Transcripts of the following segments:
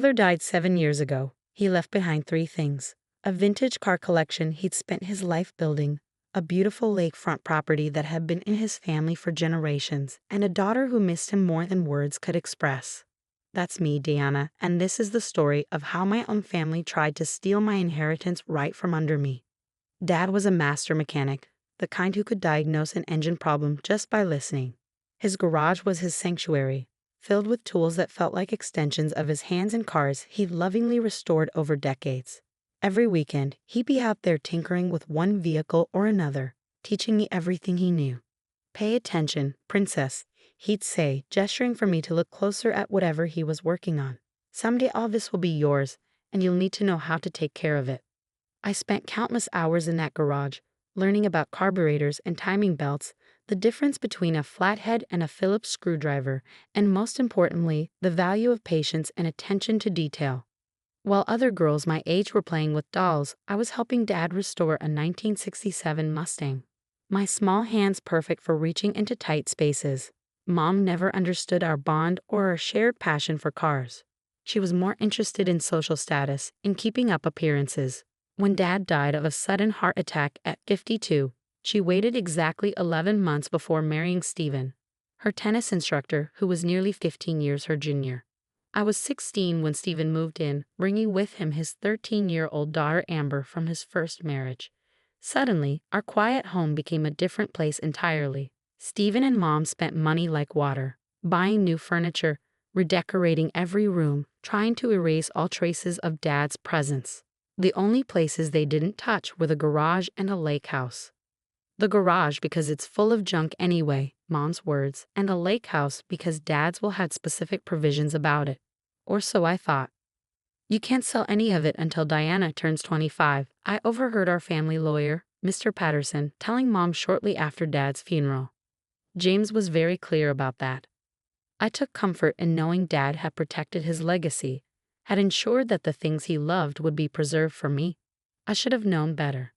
Father died 7 years ago. He left behind three things: a vintage car collection he'd spent his life building, a beautiful lakefront property that had been in his family for generations, and a daughter who missed him more than words could express. That's me, Diana, and this is the story of how my own family tried to steal my inheritance right from under me. Dad was a master mechanic, the kind who could diagnose an engine problem just by listening. His garage was his sanctuary, filled with tools that felt like extensions of his hands and cars he'd lovingly restored over decades. Every weekend, he'd be out there tinkering with one vehicle or another, teaching me everything he knew. "Pay attention, princess," he'd say, gesturing for me to look closer at whatever he was working on. "Someday all this will be yours, and you'll need to know how to take care of it." I spent countless hours in that garage, learning about carburetors and timing belts, the difference between a flathead and a Phillips screwdriver, and most importantly, the value of patience and attention to detail. While other girls my age were playing with dolls, I was helping Dad restore a 1967 Mustang. My small hands perfect for reaching into tight spaces. Mom never understood our bond or our shared passion for cars. She was more interested in social status, in keeping up appearances. When Dad died of a sudden heart attack at 52, she waited exactly 11 months before marrying Stephen, her tennis instructor who was nearly 15 years her junior. I was 16 when Stephen moved in, bringing with him his 13-year-old daughter Amber from his first marriage. Suddenly, our quiet home became a different place entirely. Stephen and Mom spent money like water, buying new furniture, redecorating every room, trying to erase all traces of Dad's presence. The only places they didn't touch were the garage and a lake house. The garage because it's full of junk anyway, Mom's words, and a lake house because Dad's will had specific provisions about it. Or so I thought. "You can't sell any of it until Diana turns 25, I overheard our family lawyer, Mr. Patterson, telling Mom shortly after Dad's funeral. James was very clear about that. I took comfort in knowing Dad had protected his legacy, had ensured that the things he loved would be preserved for me. I should have known better.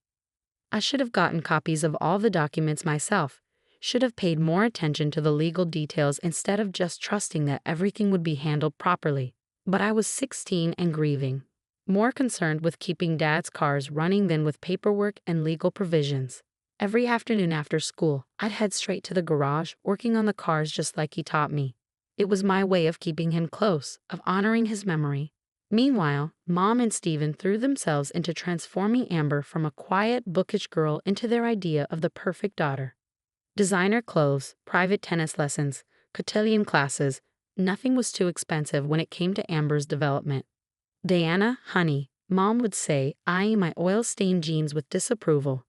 I should have gotten copies of all the documents myself, should have paid more attention to the legal details instead of just trusting that everything would be handled properly. But I was 16 and grieving, more concerned with keeping Dad's cars running than with paperwork and legal provisions. Every afternoon after school, I'd head straight to the garage, working on the cars just like he taught me. It was my way of keeping him close, of honoring his memory. Meanwhile, Mom and Stephen threw themselves into transforming Amber from a quiet, bookish girl into their idea of the perfect daughter. Designer clothes, private tennis lessons, cotillion classes, nothing was too expensive when it came to Amber's development. "Diana, honey," Mom would say, eyeing my oil-stained jeans with disapproval.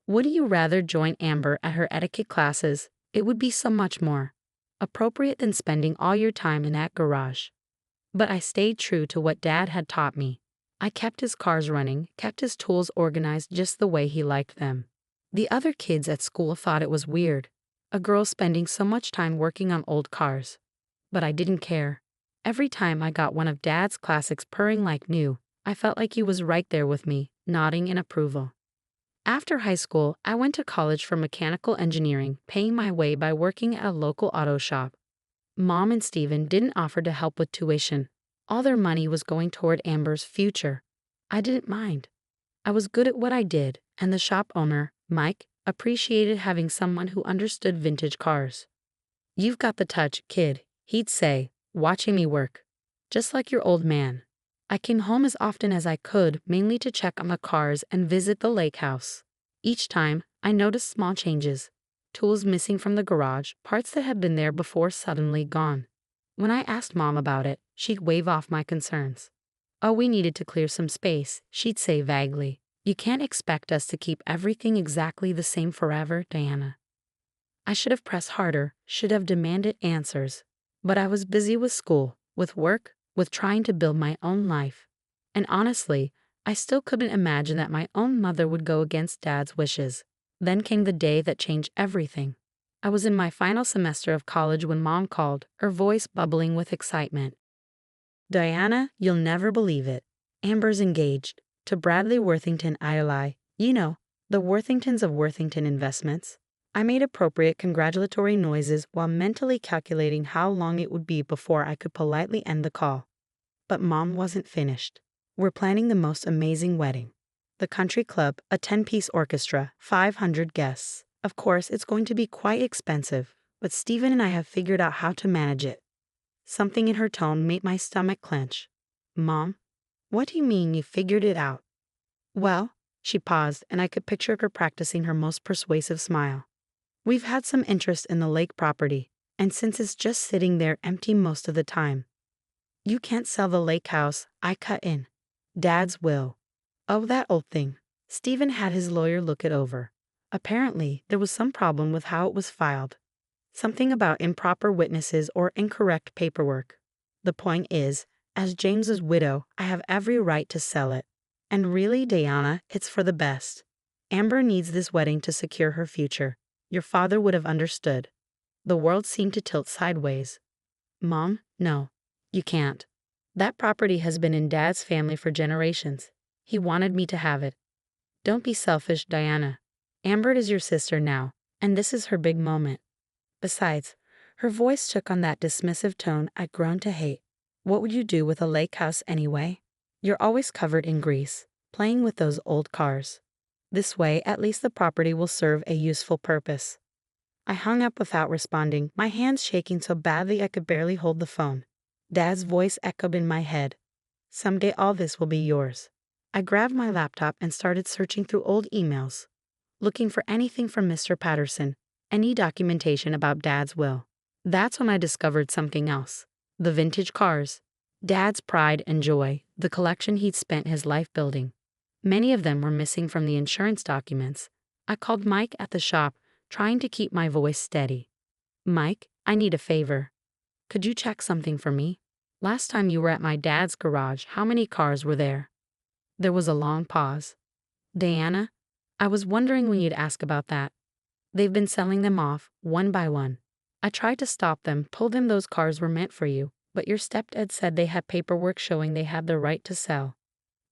"Would you rather join Amber at her etiquette classes? It would be so much more appropriate than spending all your time in that garage." But I stayed true to what Dad had taught me. I kept his cars running, kept his tools organized just the way he liked them. The other kids at school thought it was weird, a girl spending so much time working on old cars. But I didn't care. Every time I got one of Dad's classics purring like new, I felt like he was right there with me, nodding in approval. After high school, I went to college for mechanical engineering, paying my way by working at a local auto shop. Mom and Stephen didn't offer to help with tuition. All their money was going toward Amber's future. I didn't mind. I was good at what I did, and the shop owner, Mike, appreciated having someone who understood vintage cars. "You've got the touch, kid," he'd say, watching me work. "Just like your old man." I came home as often as I could, mainly to check on the cars and visit the lake house. Each time, I noticed small changes. Tools missing from the garage, parts that had been there before suddenly gone. When I asked Mom about it, she'd wave off my concerns. "Oh, we needed to clear some space," she'd say vaguely. "You can't expect us to keep everything exactly the same forever, Diana." I should have pressed harder, should have demanded answers. But I was busy with school, with work, with trying to build my own life. And honestly, I still couldn't imagine that my own mother would go against Dad's wishes. Then came the day that changed everything. I was in my final semester of college when Mom called, her voice bubbling with excitement. "Diana, you'll never believe it. Amber's engaged to Bradley Worthington ILI. You know, the Worthingtons of Worthington Investments." I made appropriate congratulatory noises while mentally calculating how long it would be before I could politely end the call. But Mom wasn't finished. We're planning the most amazing wedding. The country club, a 10-piece orchestra, 500 guests. Of course, it's going to be quite expensive, but Stephen and I have figured out how to manage it. Something in her tone made my stomach clench. Mom, what do you mean you figured it out? Well, she paused, and I could picture her practicing her most persuasive smile. We've had some interest in the lake property, and since it's just sitting there empty most of the time. You can't sell the lake house, I cut in. Dad's will. Oh, that old thing. Stephen had his lawyer look it over. Apparently, there was some problem with how it was filed. Something about improper witnesses or incorrect paperwork. The point is, as James's widow, I have every right to sell it. And really, Diana, it's for the best. Amber needs this wedding to secure her future. Your father would have understood. The world seemed to tilt sideways. Mom, no. You can't. That property has been in Dad's family for generations. He wanted me to have it. Don't be selfish, Diana. Amber is your sister now, and this is her big moment. Besides, her voice took on that dismissive tone I'd grown to hate. What would you do with a lake house anyway? You're always covered in grease, playing with those old cars. This way, at least the property will serve a useful purpose. I hung up without responding, my hands shaking so badly I could barely hold the phone. Dad's voice echoed in my head. Someday all this will be yours. I grabbed my laptop and started searching through old emails, looking for anything from Mr. Patterson, any documentation about Dad's will. That's when I discovered something else. The vintage cars. Dad's pride and joy, the collection he'd spent his life building. Many of them were missing from the insurance documents. I called Mike at the shop, trying to keep my voice steady. Mike, I need a favor. Could you check something for me? Last time you were at my dad's garage, how many cars were there? There was a long pause. Diana, I was wondering when you'd ask about that. They've been selling them off, one by one. I tried to stop them, told them those cars were meant for you, but your stepdad said they had paperwork showing they had the right to sell.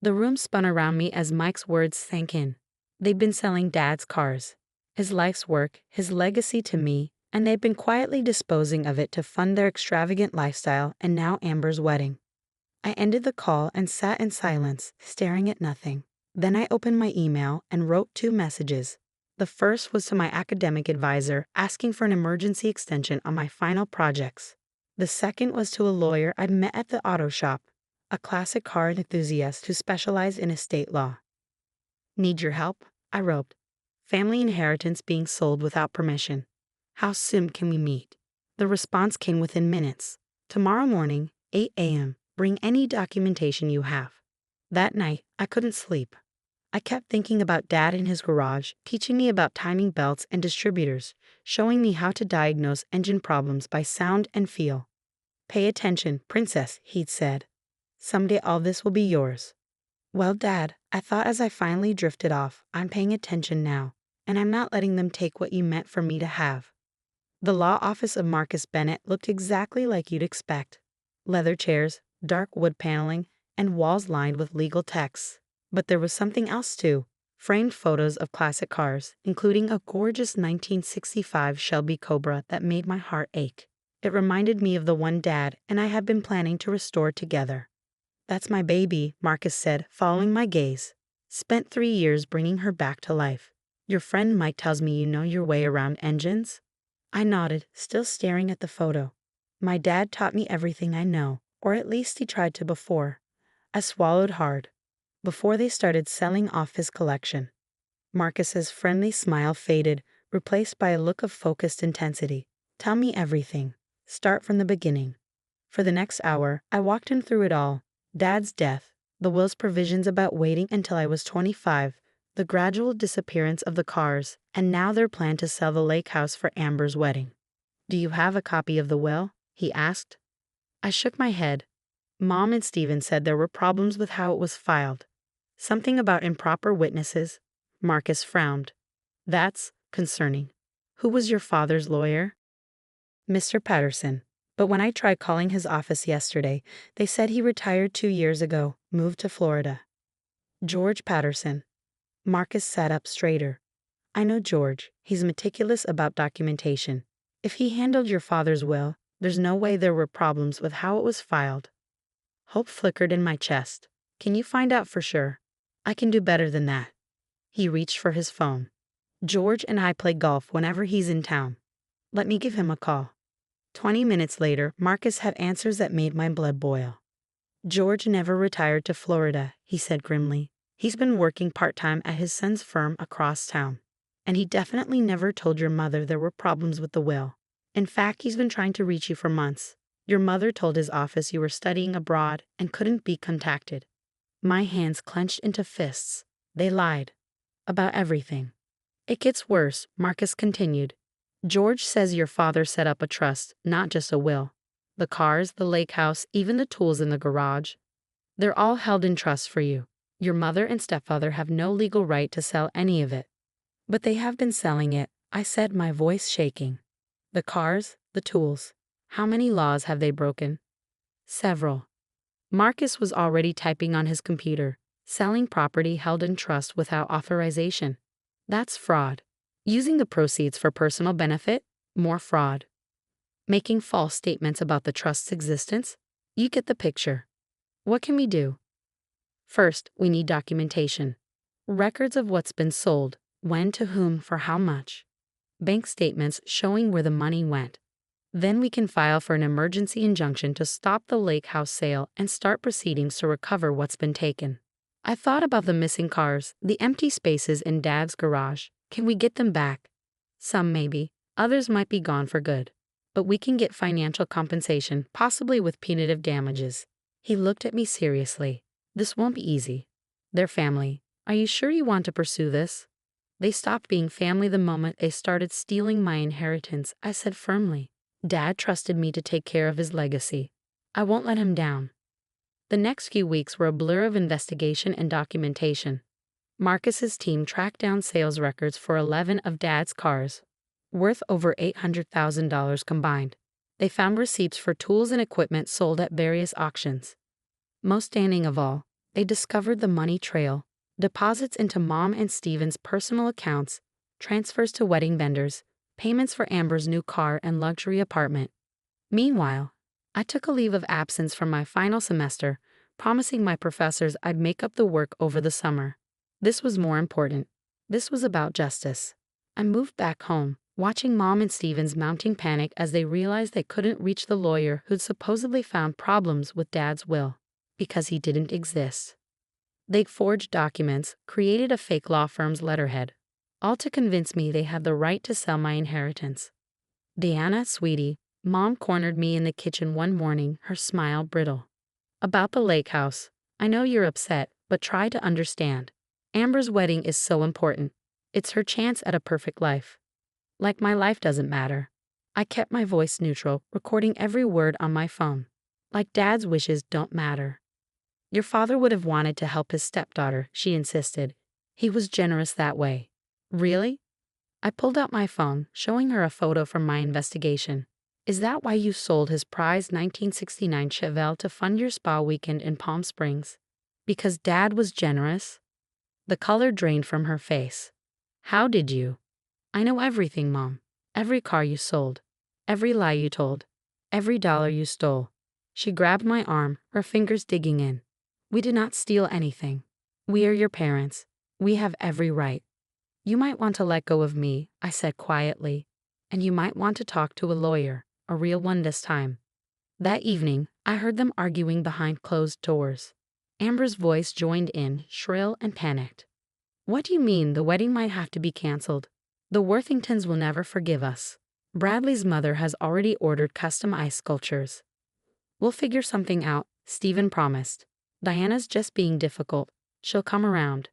The room spun around me as Mike's words sank in. They've been selling Dad's cars. His life's work, his legacy to me, and they've been quietly disposing of it to fund their extravagant lifestyle and now Amber's wedding. I ended the call and sat in silence, staring at nothing. Then I opened my email and wrote 2 messages. The first was to my academic advisor asking for an emergency extension on my final projects. The second was to a lawyer I'd met at the auto shop, a classic car enthusiast who specialized in estate law. Need your help? I wrote. Family inheritance being sold without permission. How soon can we meet? The response came within minutes. Tomorrow morning, 8 a.m. Bring any documentation you have. That night, I couldn't sleep. I kept thinking about Dad in his garage, teaching me about timing belts and distributors, showing me how to diagnose engine problems by sound and feel. Pay attention, princess, he'd said. Someday all this will be yours. Well, Dad, I thought as I finally drifted off, I'm paying attention now, and I'm not letting them take what you meant for me to have. The law office of Marcus Bennett looked exactly like you'd expect. Leather chairs, dark wood paneling, and walls lined with legal texts. But there was something else too. Framed photos of classic cars, including a gorgeous 1965 Shelby Cobra that made my heart ache. It reminded me of the one Dad and I had been planning to restore together. That's my baby, Marcus said, following my gaze. Spent 3 years bringing her back to life. Your friend Mike tells me you know your way around engines? I nodded, still staring at the photo. My dad taught me everything I know, or at least he tried to before. I swallowed hard. Before they started selling off his collection. Marcus's friendly smile faded, replaced by a look of focused intensity. Tell me everything. Start from the beginning. For the next hour, I walked him through it all. Dad's death, the will's provisions about waiting until I was 25, the gradual disappearance of the cars, and now their plan to sell the lake house for Amber's wedding. Do you have a copy of the will? He asked. I shook my head. Mom and Stephen said there were problems with how it was filed. Something about improper witnesses. Marcus frowned. That's concerning. Who was your father's lawyer? Mr. Patterson. But when I tried calling his office yesterday, they said he retired 2 years ago, moved to Florida. George Patterson. Marcus sat up straighter. I know George. He's meticulous about documentation. If he handled your father's will, there's no way there were problems with how it was filed. Hope flickered in my chest. Can you find out for sure? I can do better than that. He reached for his phone. George and I play golf whenever he's in town. Let me give him a call. 20 minutes later, Marcus had answers that made my blood boil. George never retired to Florida, he said grimly. He's been working part-time at his son's firm across town. And he definitely never told your mother there were problems with the will. In fact, he's been trying to reach you for months. Your mother told his office you were studying abroad and couldn't be contacted. My hands clenched into fists. They lied. About everything. It gets worse, Marcus continued. George says your father set up a trust, not just a will. The cars, the lake house, even the tools in the garage. They're all held in trust for you. Your mother and stepfather have no legal right to sell any of it. But they have been selling it, I said, my voice shaking. The cars, the tools. How many laws have they broken? Several. Marcus was already typing on his computer, selling property held in trust without authorization. That's fraud. Using the proceeds for personal benefit? More fraud. Making false statements about the trust's existence? You get the picture. What can we do? First, we need documentation. Records of what's been sold, when to whom, for how much. Bank statements showing where the money went. Then we can file for an emergency injunction to stop the lake house sale and start proceedings to recover what's been taken. I thought about the missing cars, the empty spaces in Dad's garage. Can we get them back? Some maybe, others might be gone for good. But we can get financial compensation, possibly with punitive damages. He looked at me seriously. This won't be easy. They're family. Are you sure you want to pursue this? They stopped being family the moment they started stealing my inheritance, I said firmly. Dad trusted me to take care of his legacy. I won't let him down. The next few weeks were a blur of investigation and documentation. Marcus's team tracked down sales records for 11 of Dad's cars, worth over $800,000 combined. They found receipts for tools and equipment sold at various auctions. Most stunning of all, they discovered the money trail, deposits into Mom and Steven's personal accounts, transfers to wedding vendors, payments for Amber's new car and luxury apartment. Meanwhile, I took a leave of absence from my final semester, promising my professors I'd make up the work over the summer. This was more important. This was about justice. I moved back home, watching Mom and Steven's mounting panic as they realized they couldn't reach the lawyer who'd supposedly found problems with Dad's will, because he didn't exist. They'd forged documents, created a fake law firm's letterhead, all to convince me they had the right to sell my inheritance. Diana, sweetie, Mom cornered me in the kitchen one morning, her smile brittle. About the lake house. I know you're upset, but try to understand. Amber's wedding is so important. It's her chance at a perfect life. Like my life doesn't matter. I kept my voice neutral, recording every word on my phone. Like Dad's wishes don't matter. Your father would have wanted to help his stepdaughter, she insisted. He was generous that way. Really? I pulled out my phone, showing her a photo from my investigation. Is that why you sold his prized 1969 Chevelle to fund your spa weekend in Palm Springs? Because Dad was generous? The color drained from her face. How did you? I know everything, Mom. Every car you sold. Every lie you told. Every dollar you stole. She grabbed my arm, her fingers digging in. We did not steal anything. We are your parents. We have every right. You might want to let go of me, I said quietly. And you might want to talk to a lawyer, a real one this time. That evening, I heard them arguing behind closed doors. Amber's voice joined in, shrill and panicked. What do you mean the wedding might have to be canceled? The Worthingtons will never forgive us. Bradley's mother has already ordered custom ice sculptures. We'll figure something out, Stephen promised. Diana's just being difficult. She'll come around.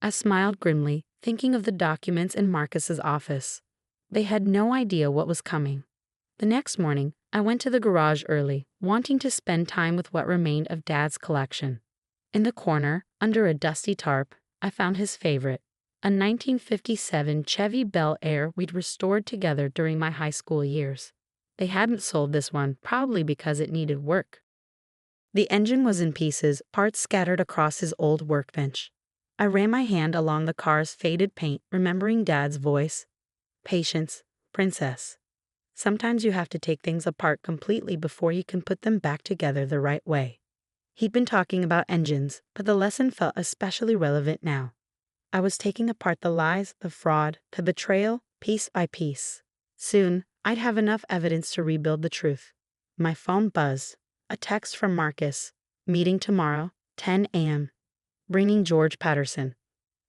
I smiled grimly, thinking of the documents in Marcus's office. They had no idea what was coming. The next morning, I went to the garage early, wanting to spend time with what remained of Dad's collection. In the corner, under a dusty tarp, I found his favorite, a 1957 Chevy Bel Air we'd restored together during my high school years. They hadn't sold this one, probably because it needed work. The engine was in pieces, parts scattered across his old workbench. I ran my hand along the car's faded paint, remembering Dad's voice. Patience, princess. Sometimes you have to take things apart completely before you can put them back together the right way. He'd been talking about engines, but the lesson felt especially relevant now. I was taking apart the lies, the fraud, the betrayal, piece by piece. Soon, I'd have enough evidence to rebuild the truth. My phone buzzed. A text from Marcus. Meeting tomorrow, 10 a.m. Bringing George Patterson.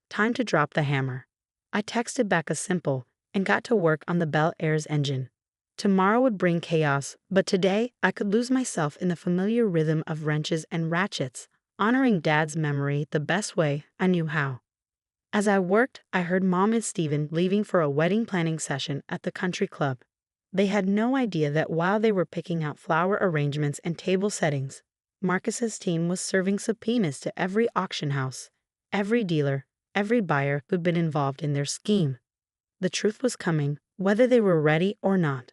Time to drop the hammer. I texted back a simple, and got to work on the Bel Air's engine. Tomorrow would bring chaos, but today I could lose myself in the familiar rhythm of wrenches and ratchets, honoring Dad's memory the best way I knew how. As I worked, I heard Mom and Stephen leaving for a wedding planning session at the country club. They had no idea that while they were picking out flower arrangements and table settings, Marcus's team was serving subpoenas to every auction house, every dealer, every buyer who'd been involved in their scheme. The truth was coming, whether they were ready or not.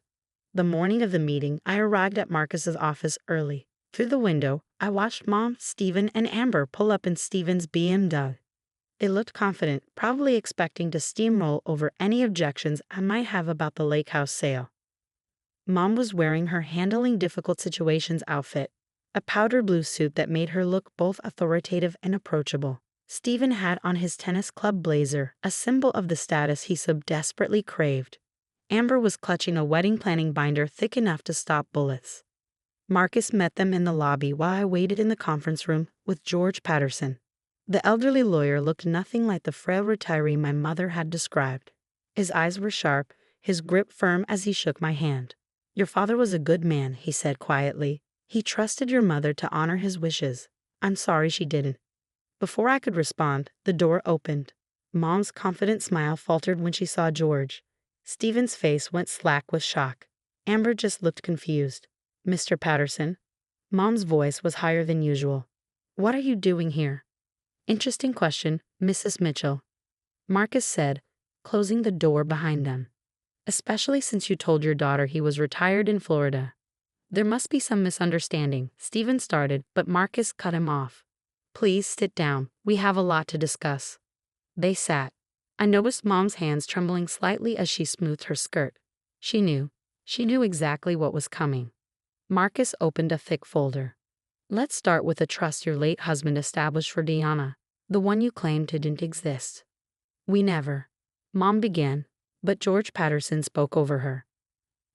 The morning of the meeting, I arrived at Marcus's office early. Through the window, I watched Mom, Stephen, and Amber pull up in Stephen's BMW. They looked confident, probably expecting to steamroll over any objections I might have about the lake house sale. Mom was wearing her handling difficult situations outfit, a powder blue suit that made her look both authoritative and approachable. Stephen had on his tennis club blazer, a symbol of the status he so desperately craved. Amber was clutching a wedding planning binder thick enough to stop bullets. Marcus met them in the lobby while I waited in the conference room with George Patterson. The elderly lawyer looked nothing like the frail retiree my mother had described. His eyes were sharp, his grip firm as he shook my hand. "Your father was a good man," he said quietly. "He trusted your mother to honor his wishes. I'm sorry she didn't." Before I could respond, the door opened. Mom's confident smile faltered when she saw George. Stephen's face went slack with shock. Amber just looked confused. "Mr. Patterson?" Mom's voice was higher than usual. "What are you doing here?" "Interesting question, Mrs. Mitchell," Marcus said, closing the door behind them. "Especially since you told your daughter he was retired in Florida." "There must be some misunderstanding," Stephen started, but Marcus cut him off. "Please sit down. We have a lot to discuss." They sat. I noticed Mom's hands trembling slightly as she smoothed her skirt. She knew. She knew exactly what was coming. Marcus opened a thick folder. "Let's start with the trust your late husband established for Deanna, the one you claimed didn't exist." "We never," Mom began, but George Patterson spoke over her.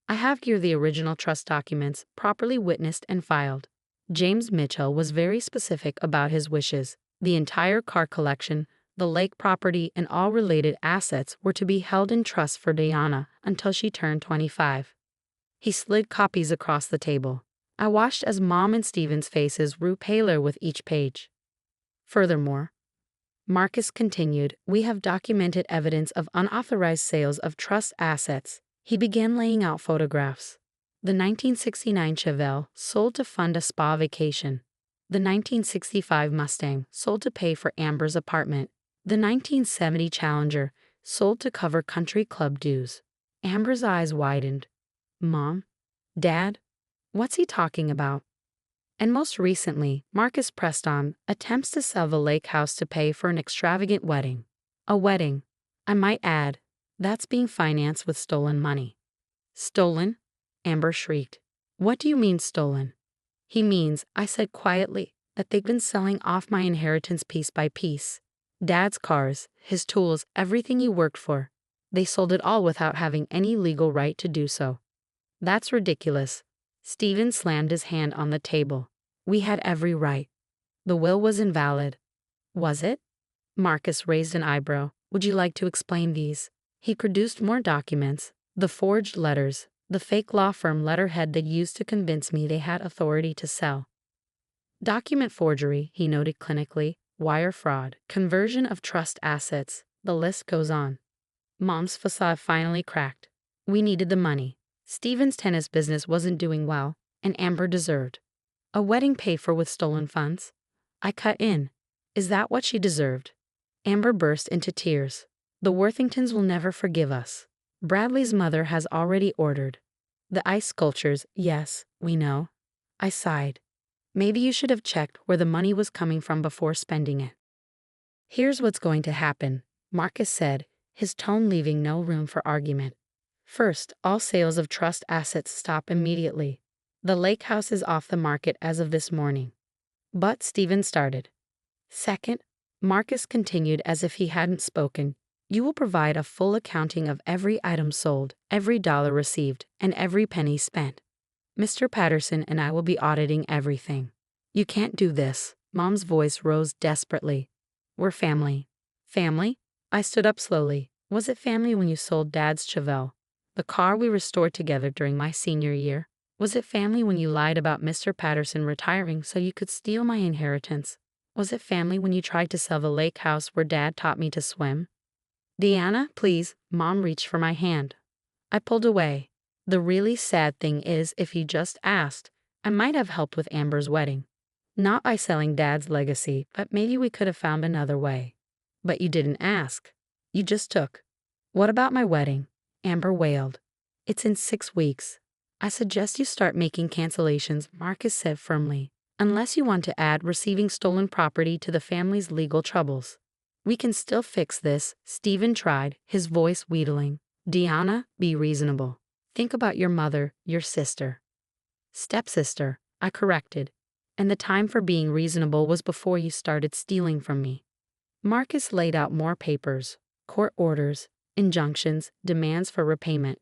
"I have here the original trust documents, properly witnessed and filed. James Mitchell was very specific about his wishes. The entire car collection, the lake property, and all related assets were to be held in trust for Deanna until she turned 25. He slid copies across the table. I watched as Mom and Stephen's faces grew paler with each page. "Furthermore," Marcus continued, "we have documented evidence of unauthorized sales of trust assets." He began laying out photographs. The 1969 Chevelle sold to fund a spa vacation. The 1965 Mustang sold to pay for Amber's apartment. The 1970 Challenger sold to cover country club dues. Amber's eyes widened. "Mom? Dad? What's he talking about?" And most recently, Marcus pressed on, attempts to sell the lake house to pay for an extravagant wedding. A wedding, I might add, that's being financed with stolen money. "Stolen?" Amber shrieked. "What do you mean stolen?" "He means," I said quietly, "that they've been selling off my inheritance piece by piece. Dad's cars, his tools, everything he worked for. They sold it all without having any legal right to do so." "That's ridiculous." Stephen slammed his hand on the table. "We had every right. The will was invalid." "Was it?" Marcus raised an eyebrow. "Would you like to explain these?" He produced more documents, the forged letters, the fake law firm letterhead they used to convince me they had authority to sell. "Document forgery," he noted clinically, "wire fraud, conversion of trust assets, the list goes on." Mom's facade finally cracked. We needed the money. Stephen's tennis business wasn't doing well, and Amber deserved a wedding paid for with stolen funds. I cut in. "Is that what she deserved?" Amber burst into tears. "The Worthingtons will never forgive us. Bradley's mother has already ordered the ice sculptures." "Yes, we know." I sighed. "Maybe you should have checked where the money was coming from before spending it." "Here's what's going to happen," Marcus said, his tone leaving no room for argument. "First, all sales of trust assets stop immediately. The lake house is off the market as of this morning. But Stephen started. Second, Marcus continued as if he hadn't spoken. You will provide a full accounting of every item sold, every dollar received, and every penny spent. Mr. Patterson and I will be auditing everything. You can't do this. Mom's voice rose desperately. We're family. Family? I stood up slowly. Was it family when you sold Dad's Chevelle, the car we restored together during my senior year? Was it family when you lied about Mr. Patterson retiring so you could steal my inheritance? Was it family when you tried to sell the lake house where Dad taught me to swim? Deanna, please. Mom reached for my hand. I pulled away. The really sad thing is, if you just asked, I might have helped with Amber's wedding. Not by selling Dad's legacy, but maybe we could have found another way. But you didn't ask. You just took. What about my wedding? Amber wailed. It's in 6 weeks. I suggest you start making cancellations, Marcus said firmly, unless you want to add receiving stolen property to the family's legal troubles. We can still fix this, Stephen tried, his voice wheedling. Deanna, be reasonable. Think about your mother, your sister. Stepsister, I corrected. And the time for being reasonable was before you started stealing from me. Marcus laid out more papers, court orders, injunctions, demands for repayment.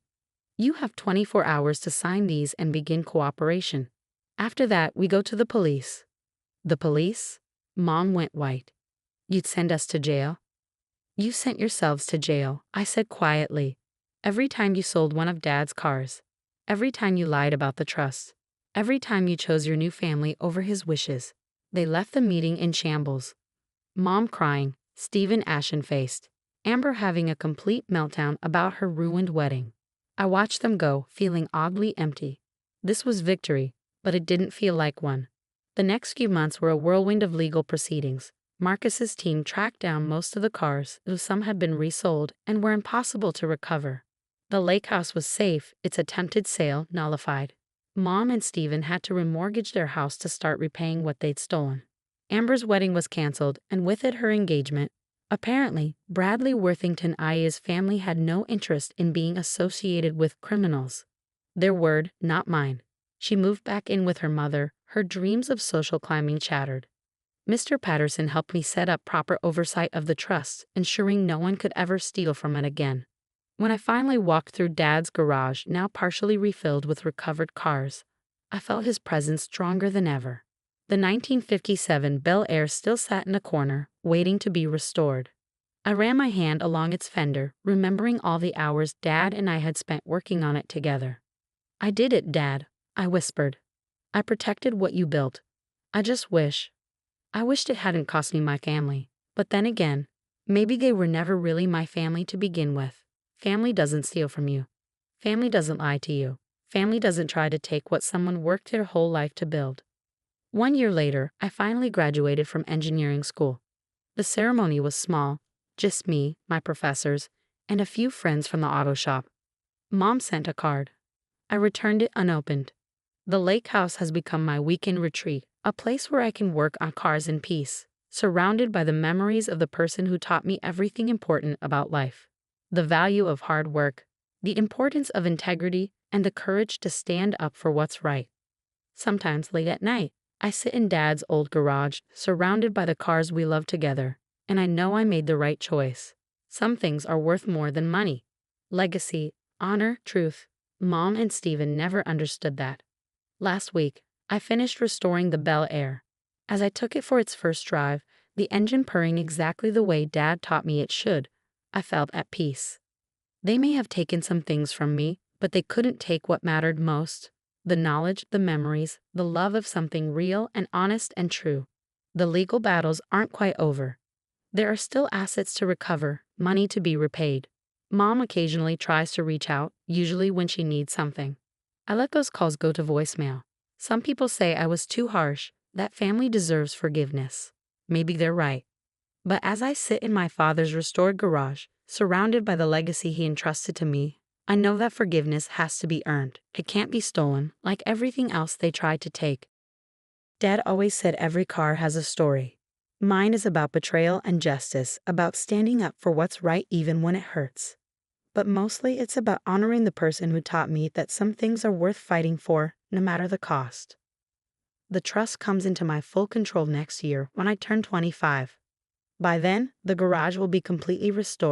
You have 24 hours to sign these and begin cooperation. After that, we go to the police. The police? Mom went white. You'd send us to jail? You sent yourselves to jail, I said quietly. Every time you sold one of Dad's cars. Every time you lied about the trust. Every time you chose your new family over his wishes. They left the meeting in shambles. Mom crying, Stephen ashen-faced, Amber having a complete meltdown about her ruined wedding. I watched them go, feeling oddly empty. This was victory, but it didn't feel like one. The next few months were a whirlwind of legal proceedings. Marcus's team tracked down most of the cars, though some had been resold and were impossible to recover. The lake house was safe, its attempted sale nullified. Mom and Stephen had to remortgage their house to start repaying what they'd stolen. Amber's wedding was canceled, and with it her engagement. Apparently, Bradley Worthington IA's family had no interest in being associated with criminals. Their word, not mine. She moved back in with her mother, her dreams of social climbing shattered. Mr. Patterson helped me set up proper oversight of the trust, ensuring no one could ever steal from it again. When I finally walked through Dad's garage, now partially refilled with recovered cars, I felt his presence stronger than ever. The 1957 Bel Air still sat in a corner, waiting to be restored. I ran my hand along its fender, remembering all the hours Dad and I had spent working on it together. I did it, Dad, I whispered. I protected what you built. I wished it hadn't cost me my family. But then again, maybe they were never really my family to begin with. Family doesn't steal from you. Family doesn't lie to you. Family doesn't try to take what someone worked their whole life to build. 1 year later, I finally graduated from engineering school. The ceremony was small, just me, my professors, and a few friends from the auto shop. Mom sent a card. I returned it unopened. The lake house has become my weekend retreat, a place where I can work on cars in peace, surrounded by the memories of the person who taught me everything important about life. The value of hard work, the importance of integrity, and the courage to stand up for what's right. Sometimes late at night, I sit in Dad's old garage, surrounded by the cars we love together, and I know I made the right choice. Some things are worth more than money. Legacy, honor, truth. Mom and Stephen never understood that. Last week, I finished restoring the Bel Air. As I took it for its first drive, the engine purring exactly the way Dad taught me it should, I felt at peace. They may have taken some things from me, but they couldn't take what mattered most. The knowledge, the memories, the love of something real and honest and true. The legal battles aren't quite over. There are still assets to recover, money to be repaid. Mom occasionally tries to reach out, usually when she needs something. I let those calls go to voicemail. Some people say I was too harsh, that family deserves forgiveness. Maybe they're right. But as I sit in my father's restored garage, surrounded by the legacy he entrusted to me, I know that forgiveness has to be earned. It can't be stolen, like everything else they tried to take. Dad always said every car has a story. Mine is about betrayal and justice, about standing up for what's right even when it hurts. But mostly it's about honoring the person who taught me that some things are worth fighting for, no matter the cost. The trust comes into my full control next year when I turn 25. By then, the garage will be completely restored.